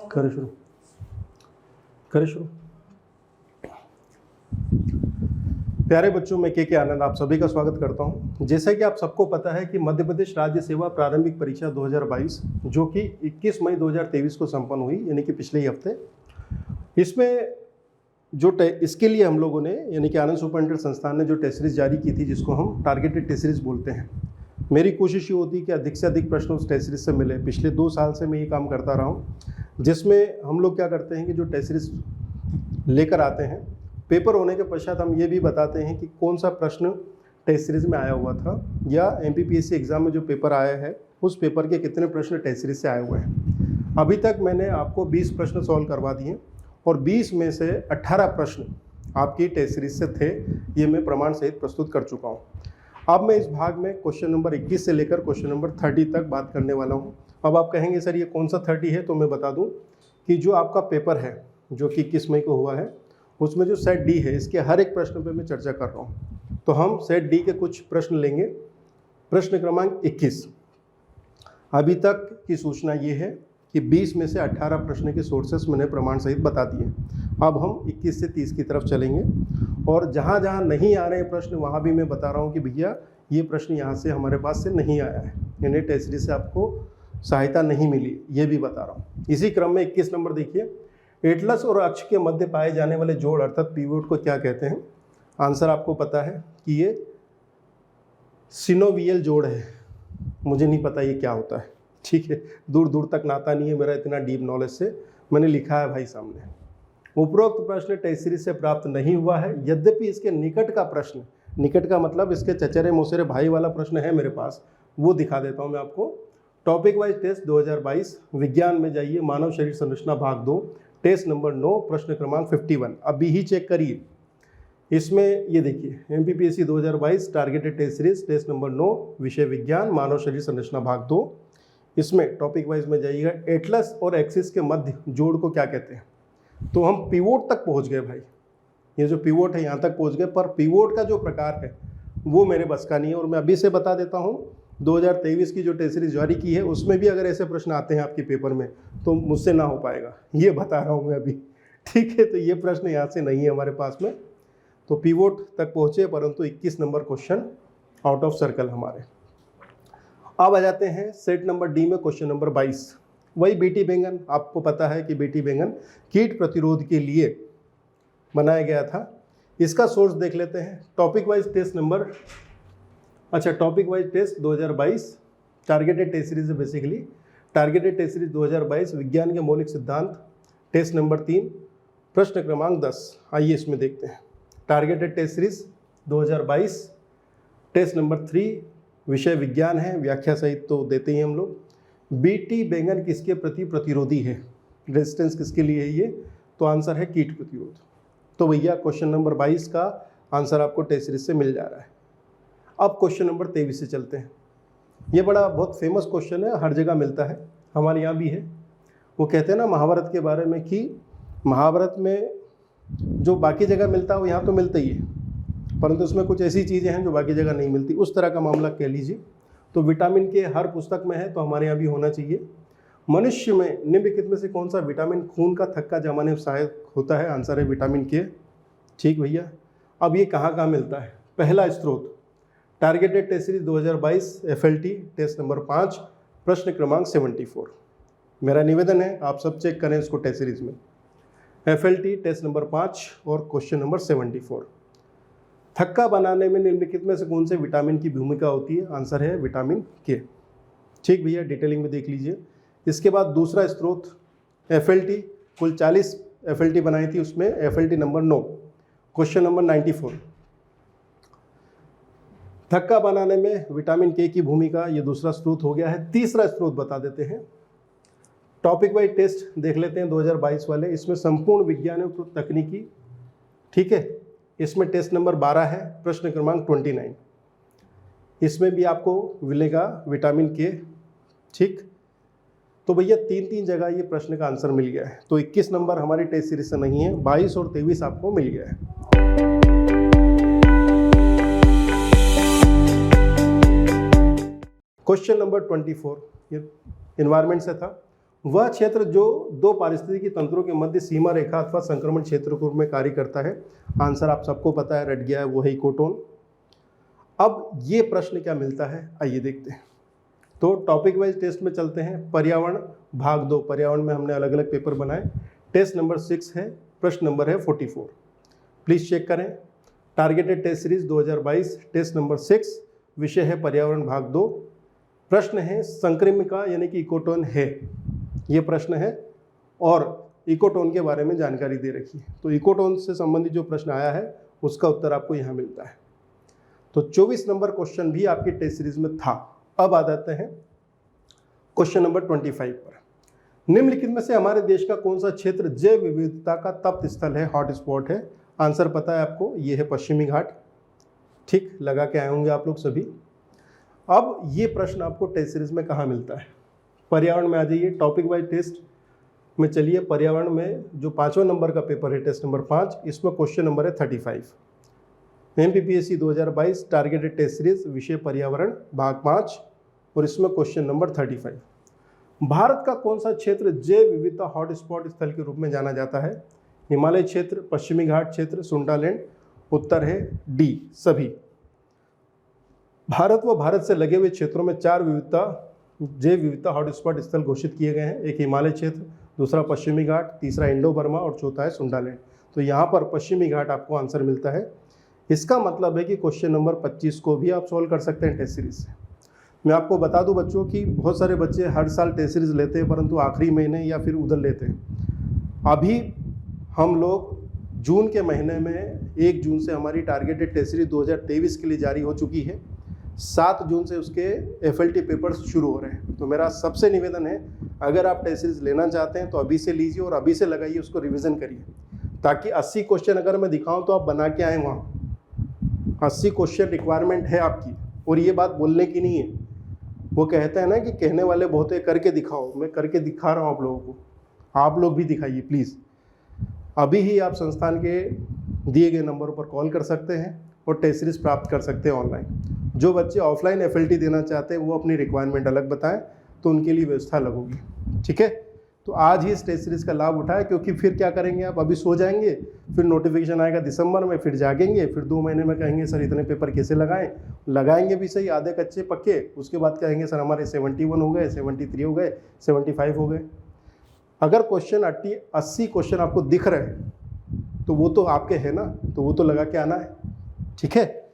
करें शुरू करें शुरू। प्यारे बच्चों, मैं के आनंद आप सभी का स्वागत करता हूं। जैसा कि आप सबको पता है कि मध्य प्रदेश राज्य सेवा प्रारंभिक परीक्षा 2022 जो कि 21 मई 2023 को संपन्न हुई, यानी कि पिछले ही हफ्ते, इसमें जो इसके लिए हम लोगों ने यानी कि आनंद सुपरटेंडेंट संस्थान ने जो टेस्ट सीरीज जारी की थी, जिसको हम टारगेटेड टेस्ट सीरीज बोलते हैं। मेरी कोशिश ये होती है कि अधिक से अधिक प्रश्न उस टेस्ट सीरीज से मिले। पिछले 2 साल से मैं ये काम करता रहा हूँ, जिसमें हम लोग क्या करते हैं कि जो टेस्ट सीरीज लेकर आते हैं, पेपर होने के पश्चात हम ये भी बताते हैं कि कौन सा प्रश्न टेस्ट सीरीज में आया हुआ था, या MPPSC एग्जाम में जो पेपर आया है उस पेपर के कितने प्रश्न टेस्ट सीरीज से आए हुए हैं। अभी तक मैंने आपको 20 प्रश्न सॉल्व करवा दिए और 20 में से 18 प्रश्न आपकी टेस्ट सीरीज से थे। ये मैं प्रमाण सहित प्रस्तुत कर चुका हूँ। अब मैं इस भाग में क्वेश्चन नंबर 21 से लेकर क्वेश्चन नंबर 30 तक बात करने वाला हूँ। अब आप कहेंगे सर ये कौन सा 30 है, तो मैं बता दूँ कि जो आपका पेपर है जो कि 21 मई को हुआ है, उसमें जो सेट डी है, इसके हर एक प्रश्न पे मैं चर्चा कर रहा हूँ। तो हम सेट डी के कुछ प्रश्न लेंगे। प्रश्न क्रमांक 21। अभी तक की सूचना ये है कि 20 में से 18 प्रश्न के सोर्सेस मैंने प्रमाण सहित बता दिए। अब हम 21 से 30 की तरफ चलेंगे और जहाँ जहाँ नहीं आ रहे हैं प्रश्न, वहाँ भी मैं बता रहा हूँ कि भैया ये प्रश्न यहाँ से हमारे पास से नहीं आया है, यानी टेस्ट सीरीज से आपको सहायता नहीं मिली, ये भी बता रहा हूँ। इसी क्रम में 21 नंबर देखिए, एटलस और अक्ष के मध्य पाए जाने वाले जोड़ अर्थात पिवोट को क्या कहते हैं? आंसर आपको पता है कि ये सिनोवियल जोड़ है। मुझे नहीं पता ये क्या होता है, ठीक है, दूर दूर तक नाता नहीं है मेरा इतना डीप नॉलेज से, मैंने लिखा है भाई सामने। उपरोक्त प्रश्न टेस्ट सीरीज से प्राप्त नहीं हुआ है, यद्यपि इसके निकट का प्रश्न, निकट का मतलब इसके चचेरे मोसेरे भाई वाला प्रश्न है मेरे पास, वो दिखा देता हूँ मैं आपको। टॉपिक वाइज टेस्ट 2022 विज्ञान में जाइए, मानव शरीर संरचना भाग 2, टेस्ट नंबर 9, प्रश्न क्रमांक 51। अभी ही चेक करिए, इसमें ये देखिए MPPSC 2022 targeted test series, test number 9, विषय विज्ञान, मानव शरीर संरचना भाग 2। इसमें टॉपिक वाइज में जाइएगा, एटलस और एक्सिस के मध्य जोड़ को क्या कहते हैं? तो हम पिवोट तक पहुंच गए भाई, ये जो पिवोट है यहाँ तक पहुंच गए, पर पिवोट का जो प्रकार है वो मेरे बस का नहीं है। और मैं अभी से बता देता हूँ, 2023 की जो टेस्ट सीरीज जारी की है उसमें भी अगर ऐसे प्रश्न आते हैं आपके पेपर में तो मुझसे ना हो पाएगा, ये बता रहा हूँ मैं अभी, ठीक है। तो ये प्रश्न यहाँ से नहीं है हमारे पास में, तो पिवोट तक पहुँचे, परंतु 21 number question out of circle हमारे। अब आ जाते हैं सेट नंबर डी में, क्वेश्चन नंबर 22। वही बेटी बैंगन, आपको पता है कि बेटी बैंगन कीट प्रतिरोध के लिए बनाया गया था। इसका सोर्स देख लेते हैं। टॉपिक वाइज टेस्ट नंबर, अच्छा topic wise test 2022 targeted test series है बेसिकली। टारगेटेड टेस्ट सीरीज 2022 विज्ञान के मौलिक सिद्धांत, टेस्ट नंबर 3, प्रश्न क्रमांक 10। आइए इसमें देखते हैं। Targeted test series 2022 test number 3, विषय विज्ञान है, व्याख्या सहित तो देते ही हम लोग। बीटी बैंगन किसके प्रति प्रतिरोधी है? रेजिस्टेंस किसके लिए है ये? तो आंसर है कीट प्रतिरोध। तो भैया क्वेश्चन नंबर 22 का आंसर आपको टेस्ट सीरीज से मिल जा रहा है। अब क्वेश्चन नंबर 23 से चलते हैं। ये बड़ा बहुत फेमस क्वेश्चन है, हर जगह मिलता है, हमारे यहाँ भी है। वो कहते हैं ना महाभारत के बारे में कि महाभारत में जो बाकी जगह मिलता है वो यहाँ तो मिलता ही है, परंतु उसमें कुछ ऐसी चीज़ें हैं जो बाकी जगह नहीं मिलती, उस तरह का मामला कह लीजिए। तो विटामिन के हर पुस्तक में है, तो हमारे यहाँ भी होना चाहिए। मनुष्य में निम्नलिखित में से कौन सा विटामिन खून का थक्का जमाने में सहायक होता है? आंसर है विटामिन के। ठीक भैया, अब ये कहाँ कहाँ मिलता है? पहला स्रोत targeted test series 2022 FLT test number 5, प्रश्न क्रमांक 74। मेरा निवेदन है आप सब चेक करें इसको टेस्ट सीरीज में, FLT टेस्ट नंबर 5 और क्वेश्चन नंबर 74। थक्का बनाने में निम्नलिखित में से कौन से विटामिन की भूमिका होती है? आंसर है विटामिन के। ठीक भैया, डिटेलिंग में देख लीजिए। इसके बाद दूसरा स्रोत FLT, कुल 40 FLT बनाई थी, उसमें FLT नंबर 9, क्वेश्चन नंबर 94। थक्का बनाने में विटामिन के की भूमिका, ये दूसरा स्रोत हो गया है। तीसरा स्रोत बता देते हैं। टॉपिक वाइज टेस्ट देख लेते हैं 2022 वाले, इसमें संपूर्ण विज्ञान और तकनीकी, ठीक है, इसमें टेस्ट नंबर 12 है, प्रश्न क्रमांक 29। इसमें भी आपको मिलेगा विटामिन के। ठीक, तो भैया 3 जगह ये प्रश्न का आंसर मिल गया है। तो 21 नंबर हमारी टेस्ट सीरीज से नहीं है, 22 और 23 आपको मिल गया है। क्वेश्चन नंबर 24 ये एनवायरनमेंट से था। वह क्षेत्र जो दो पारिस्थितिकी तंत्रों के मध्य सीमा रेखा अथवा संक्रमण क्षेत्र के रूप में कार्य करता है। आंसर आप सबको पता है, रट गया है, वो है इकोटोन। अब ये प्रश्न क्या मिलता है, आइए देखते हैं। तो टॉपिक वाइज टेस्ट में चलते हैं। पर्यावरण भाग 2, पर्यावरण में हमने अलग अलग पेपर बनाए। टेस्ट नंबर 6 है, प्रश्न नंबर है 44। प्लीज़ चेक करें। Targeted test series 2022, test number 6, विषय है पर्यावरण भाग 2। प्रश्न है संक्रामिका यानी कि इकोटोन है, ये प्रश्न है, और इकोटोन के बारे में जानकारी दे रखी है। तो इकोटोन से संबंधित जो प्रश्न आया है उसका उत्तर आपको यहाँ मिलता है। तो 24 नंबर क्वेश्चन भी आपकी टेस्ट सीरीज में था। अब आ जाते हैं क्वेश्चन नंबर 25 पर। निम्नलिखित में से हमारे देश का कौन सा क्षेत्र जैव विविधता का तप्त स्थल है, हॉट स्पॉट है? आंसर पता है आपको, ये है पश्चिमी घाट। ठीक लगा के आए होंगे आप लोग सभी। अब ये प्रश्न आपको टेस्ट सीरीज में कहाँ मिलता है? पर्यावरण में आ जाइए, टॉपिक वाइज टेस्ट में चलिए। पर्यावरण में जो 5वां नंबर का पेपर है, टेस्ट नंबर 5, इसमें क्वेश्चन नंबर है 35। MPPSC 2022 टारगेटेड टेस्ट सीरीज, विषय पर्यावरण भाग 5, और इसमें क्वेश्चन नंबर 35। भारत का कौन सा क्षेत्र जैव विविधता हॉटस्पॉट स्थल के रूप में जाना जाता है? हिमालय क्षेत्र, पश्चिमी घाट क्षेत्र, सुंडालैंड। उत्तर है डी, सभी। भारत व भारत से लगे हुए क्षेत्रों में 4 जैव विविधता हॉटस्पॉट स्थल घोषित किए गए हैं। एक हिमालय क्षेत्र, दूसरा पश्चिमी घाट, तीसरा इंडो बर्मा और चौथा है सुंडालैंड। तो यहाँ पर पश्चिमी घाट आपको आंसर मिलता है। इसका मतलब है कि क्वेश्चन नंबर 25 को भी आप सॉल्व कर सकते हैं टेस्ट सीरीज से। मैं आपको बता दूं बच्चों कि बहुत सारे बच्चे हर साल टेस्ट सीरीज लेते हैं, परंतु आखिरी महीने या फिर उधर लेते हैं। अभी हम लोग जून के महीने में 1 जून से हमारी टारगेटेड टेस्ट सीरीज 2023 के लिए जारी हो चुकी है। 7 जून से उसके FLT पेपर्स शुरू हो रहे हैं। तो मेरा सबसे निवेदन है, अगर आप टेस्ट सीरीज लेना चाहते हैं तो अभी से लीजिए और अभी से लगाइए, उसको रिविज़न करिए, ताकि 80 क्वेश्चन अगर मैं दिखाऊँ तो आप बना के आएँ। वहाँ 80 क्वेश्चन रिक्वायरमेंट है आपकी, और ये बात बोलने की नहीं है। वो कहते हैं ना कि कहने वाले बहुत है, करके दिखाओ। मैं करके दिखा रहा हूँ आप लोगों को, आप लोग भी दिखाइए प्लीज़। अभी ही आप संस्थान के दिए गए नंबरों पर कॉल कर सकते हैं और टेस्ट सीरीज प्राप्त कर सकते हैं ऑनलाइन। जो बच्चे ऑफलाइन FLT देना चाहते हैं वो अपनी रिक्वायरमेंट अलग बताएं, तो उनके लिए व्यवस्था अलग होगी। ठीक है, तो आज ही इस टेस्ट सीरीज का लाभ उठाएं, क्योंकि फिर क्या करेंगे आप, अभी सो जाएंगे, फिर नोटिफिकेशन आएगा दिसंबर में, फिर जागेंगे, फिर 2 महीने में कहेंगे सर इतने पेपर कैसे लगाएं। लगाएंगे भी सही, आधे कच्चे पक्के, उसके बाद कहेंगे सर हमारे 71 हो गए, 73 हो गए, 75 हो गए। अगर क्वेश्चन 80 क्वेश्चन आपको दिख रहे हैं तो वो तो आपके हैं ना, तो वो तो लगा के आना है। ठीक है,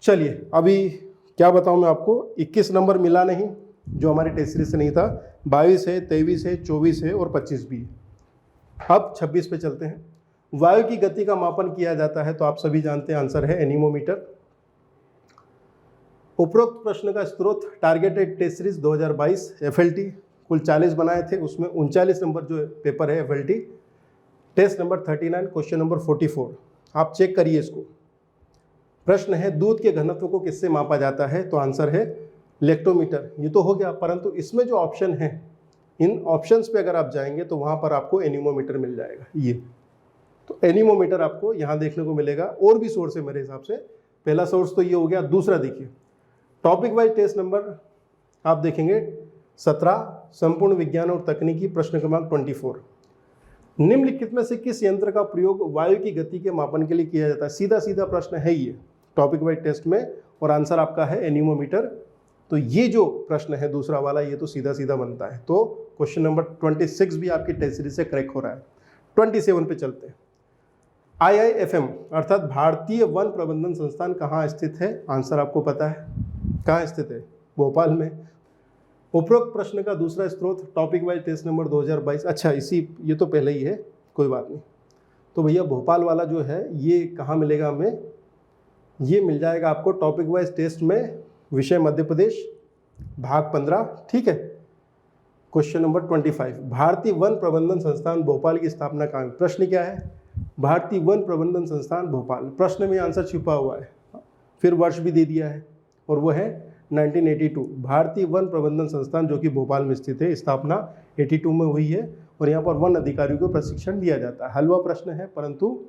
चलिए अभी क्या बताऊं मैं आपको, 21 नंबर मिला नहीं जो हमारे टेस्ट सीरीज से नहीं था। 22 है, 23 है, 24 है और 25 भी है। अब 26 पे चलते हैं। वायु की गति का मापन किया जाता है, तो आप सभी जानते हैं आंसर है एनीमोमीटर। उपरोक्त प्रश्न का स्रोत टारगेटेड टेस्ट सीरीज 2022 FLT, कुल 40 बनाए थे, उसमें 39 नंबर जो पेपर है FLT, test number 39, question number 44। आप चेक करिए इसको। प्रश्न है दूध के घनत्व को किससे मापा जाता है? तो आंसर है लेक्टोमीटर। ये तो हो गया, परंतु इसमें जो ऑप्शन है, इन ऑप्शंस पे अगर आप जाएंगे तो वहाँ पर आपको एनीमोमीटर मिल जाएगा। ये तो एनीमोमीटर आपको यहाँ देखने को मिलेगा। और भी सोर्स है मेरे हिसाब से, पहला सोर्स तो ये हो गया। दूसरा देखिए, टॉपिक वाइज टेस्ट नंबर आप देखेंगे 17, संपूर्ण विज्ञान और तकनीकी, प्रश्न क्रमांक 24। निम्नलिखित में से किस यंत्र का प्रयोग वायु की गति के मापन के लिए किया जाता है? सीधा सीधा प्रश्न है ये टॉपिक वाइज टेस्ट में, और आंसर आपका है एनीमोमीटर। तो ये जो प्रश्न है दूसरा वाला, ये तो सीधा सीधा बनता है। तो क्वेश्चन नंबर 26 भी आपकी टेस्ट सीरीज से करेक्ट हो रहा है। 27 पे चलते हैं। IIFM अर्थात भारतीय वन प्रबंधन संस्थान कहाँ स्थित है? आंसर आपको पता है, कहाँ स्थित है? भोपाल में। उपरोक्त प्रश्न का दूसरा स्रोत टॉपिक वाइज टेस्ट नंबर 2022। अच्छा, ये तो पहले ही है, कोई बात नहीं। तो भैया भोपाल वाला जो है ये कहाँ मिलेगा हमें? ये मिल जाएगा आपको टॉपिक वाइज टेस्ट में, विषय मध्य प्रदेश, भाग 15। ठीक है, क्वेश्चन नंबर 25। भारतीय वन प्रबंधन संस्थान भोपाल की स्थापना कहाँ? प्रश्न क्या है? भारतीय वन प्रबंधन संस्थान भोपाल। प्रश्न में आंसर छिपा हुआ है, फिर वर्ष भी दे दिया है, और वो है 1982। भारतीय वन प्रबंधन संस्थान जो कि भोपाल में स्थित है, स्थापना 82 में हुई है, और यहाँ पर वन अधिकारियों को प्रशिक्षण दिया जाता है। हलवा प्रश्न है, परंतु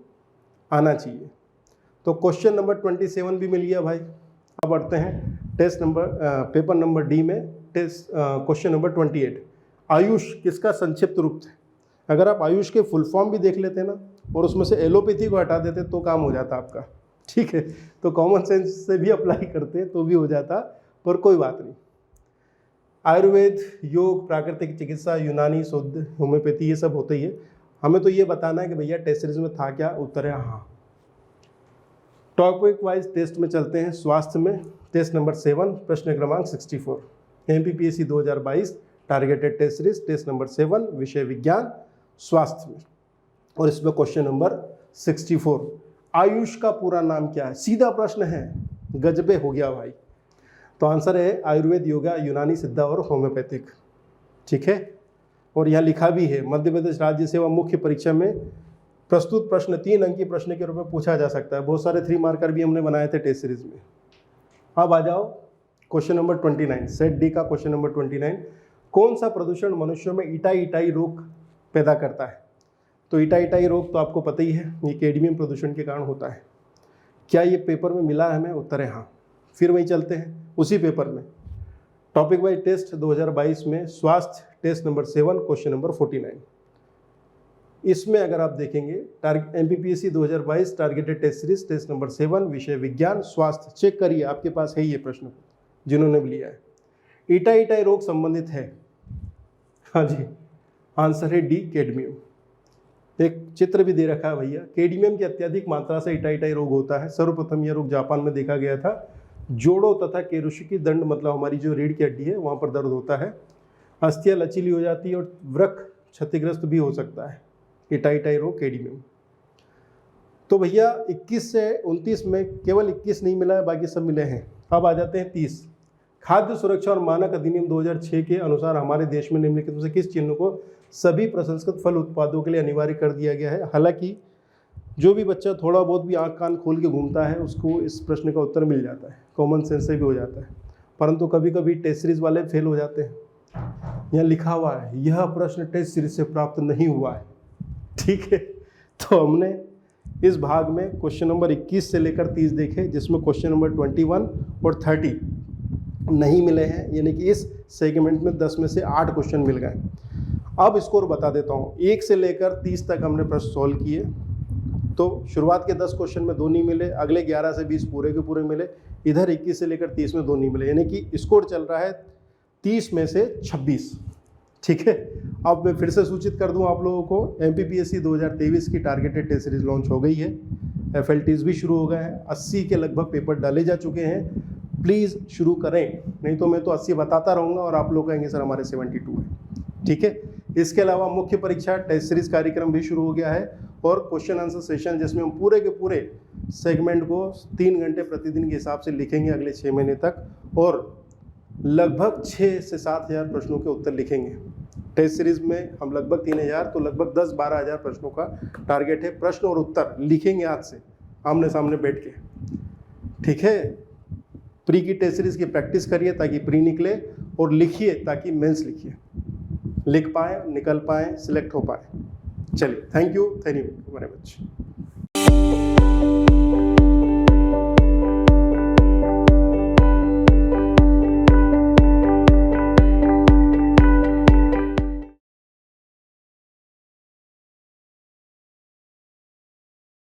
आना चाहिए। तो क्वेश्चन नंबर 27 भी मिल गया भाई। अब बढ़ते हैं test number paper number D में, टेस्ट क्वेश्चन नंबर 28। आयुष किसका संक्षिप्त रूप है? अगर आप आयुष के फुल फॉर्म भी देख लेते ना और उसमें से एलोपैथी को हटा देते तो काम हो जाता आपका, ठीक है। तो कॉमन सेंस से भी अप्लाई करते तो भी हो जाता, पर कोई बात नहीं। आयुर्वेद, योग, प्राकृतिक चिकित्सा, यूनानी, शुद्ध, होम्योपैथी, ये सब होते ही है। हमें तो ये बताना है कि भैया टेस्ट सीरीज में था क्या, उत्तर है हाँ। टॉपिक वाइज टेस्ट में चलते हैं। स्वास्थ्य में टेस्ट नंबर 7, प्रश्न क्रमांक 64, MPPSC 2022 targeted test series, test number 7, विषय विज्ञान स्वास्थ्य में। और इसमें क्वेश्चन नंबर 64, आयुष का पूरा नाम क्या है? सीधा प्रश्न है, गजबे हो गया भाई। तो आंसर है आयुर्वेद, योगा, यूनानी, सिद्धा और होम्योपैथिक, ठीक है। और यहाँ लिखा भी है मध्य प्रदेश राज्य सेवा मुख्य परीक्षा में प्रस्तुत प्रश्न 3 अंक की प्रश्न के रूप में पूछा जा सकता है। बहुत सारे 3 मार्कर भी हमने बनाए थे टेस्ट सीरीज में। अब आ जाओ क्वेश्चन नंबर 29, सेट डी का क्वेश्चन नंबर 29, कौन सा प्रदूषण मनुष्यों में इटाई रोग पैदा करता है? तो इटाई रोग तो आपको पता ही है, ये कैडमियम प्रदूषण के कारण होता है। क्या ये पेपर में मिला है हमें? उत्तर है हाँ। फिर वहीं चलते हैं उसी पेपर में, टॉपिक वाइज टेस्ट 2022 में स्वास्थ्य टेस्ट नंबर 7, क्वेश्चन नंबर 49। इसमें अगर आप देखेंगे MPPSC 2022 targeted test series, test number 7, विषय विज्ञान स्वास्थ्य। चेक करिए, आपके पास है ये प्रश्न जिन्होंने भी लिया है। इटाई रोग संबंधित है, हाँ जी, आंसर है डी, कैडमियम। एक चित्र भी दे रखा है भैया। कैडमियम की अत्यधिक मात्रा से इटाई रोग होता है। सर्वप्रथम यह रोग जापान में देखा गया था। जोड़ों तथा केरुशिकी दंड, मतलब हमारी जो रीढ़ की हड्डी है वहाँ पर दर्द होता है। अस्थियाँ लचीली हो जाती है और वृक्क क्षतिग्रस्त भी हो सकता है, इटाई रोग कैडमियम। तो भैया 21 से 29 में केवल 21 नहीं मिला है, बाकी सब मिले हैं। अब आ जाते हैं 30, खाद्य सुरक्षा और मानक अधिनियम 2006 के अनुसार हमारे देश में निम्नलिखित में से किस चिन्ह को सभी प्रसंस्कृत फल उत्पादों के लिए अनिवार्य कर दिया गया है? हालांकि जो भी बच्चा थोड़ा बहुत भी आँख कान खोल के घूमता है उसको इस प्रश्न का उत्तर मिल जाता है, कॉमन सेंस से भी हो जाता है, परंतु कभी कभी टेस्ट सीरीज वाले फेल हो जाते हैं। यहाँ लिखा हुआ है यह प्रश्न टेस्ट सीरीज से प्राप्त नहीं हुआ है, ठीक है। तो हमने इस भाग में क्वेश्चन नंबर 21 से लेकर 30 देखे, जिसमें क्वेश्चन नंबर 21 और 30 नहीं मिले हैं, यानी कि इस सेगमेंट में 10 में से 8 क्वेश्चन मिल गए। अब स्कोर बता देता हूँ। 1 से लेकर 30 तक हमने प्रश्न सॉल्व किए, तो शुरुआत के 10 क्वेश्चन में 2 नहीं मिले, अगले 11 से 20 पूरे के पूरे मिले, इधर 21 से लेकर 30 में 2 नहीं मिले, यानी कि स्कोर चल रहा है 30 में से 26, ठीक है। अब मैं फिर से सूचित कर दूं आप लोगों को, MPPSC 2023 की टारगेटेड टेस्ट सीरीज लॉन्च हो गई है। FLTs भी शुरू हो गए हैं, 80 के लगभग पेपर डाले जा चुके हैं। प्लीज़ शुरू करें, नहीं तो मैं तो 80 बताता रहूँगा और आप लोग कहेंगे सर हमारे 72 है, ठीक है। इसके अलावा मुख्य परीक्षा टेस्ट सीरीज कार्यक्रम भी शुरू हो गया है और क्वेश्चन आंसर सेशन, जिसमें हम पूरे के पूरे सेगमेंट को 3 घंटे प्रतिदिन के हिसाब से लिखेंगे अगले 6 महीने तक, और लगभग 6 से 7 हज़ार प्रश्नों के उत्तर लिखेंगे। टेस्ट सीरीज में हम लगभग 3000, तो लगभग 10-12 हज़ार प्रश्नों का टारगेट है। प्रश्न और उत्तर लिखेंगे आज से आमने सामने बैठ के, ठीक है। प्री की टेस्ट सीरीज की प्रैक्टिस करिए ताकि प्री निकले, और लिखिए ताकि मेंस लिखिए, लिख पाए, निकल पाए, सिलेक्ट हो पाए। चलिए, थैंक यू वेरी मच।